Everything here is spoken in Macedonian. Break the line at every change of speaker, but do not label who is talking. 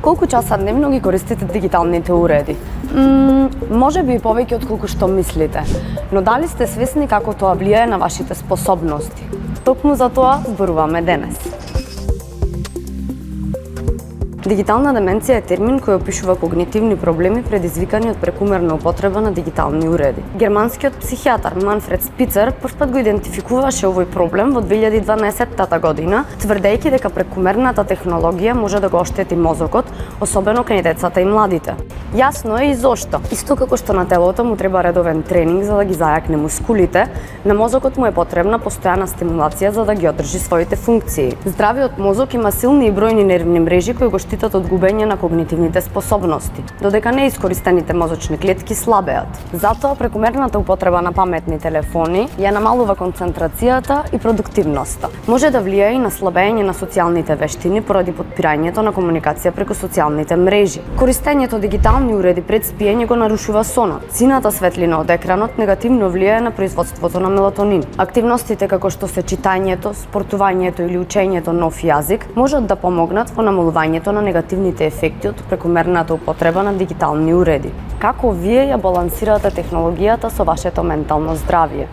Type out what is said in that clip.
Колку часа дневно ги користите дигиталните уреди? Може би и повеќе од колку што мислите, но дали сте свесни како тоа влијае на вашите способности? Токму за тоа зборуваме денес. Дигитална деменција е термин кој опишува когнитивни проблеми предизвикани од прекумерна употреба на дигитални уреди. Германскиот психијатар Манфред Спицер првпат го идентификуваше овој проблем во 2012 година, тврдејќи дека прекумерната технологија може да го оштети мозокот, особено кај децата и младите. Јасно е и зошто. Исто како што на телото му треба редовен тренинг за да ги зајакне мускулите, на мозокот му е потребна постојана стимулација за да ги одржи своите функции. Здравиот мозок има силни и бројни нервни мрежи кои го штитат од губење на когнитивните способности, додека неискористените мозочни клетки слабеат. Затоа прекумерната употреба на паметни телефони ја намалува концентрацијата и продуктивноста. Може да влијае и на слабење на социјалните вештини поради подпирањето на комуникација преку социјалните мрежи. Користењето дигитални уреди пред спиење го нарушува сонот. Сината светлина од екранот негативно влијае на производството на мелатонин. Активностите како што се читањето, спортувањето или учењето нов јазик можат да помогнат во намалувањето на негативните ефекти од прекумерната употреба на дигитални уреди. Како вие ја балансирате технологијата со вашето ментално здравје?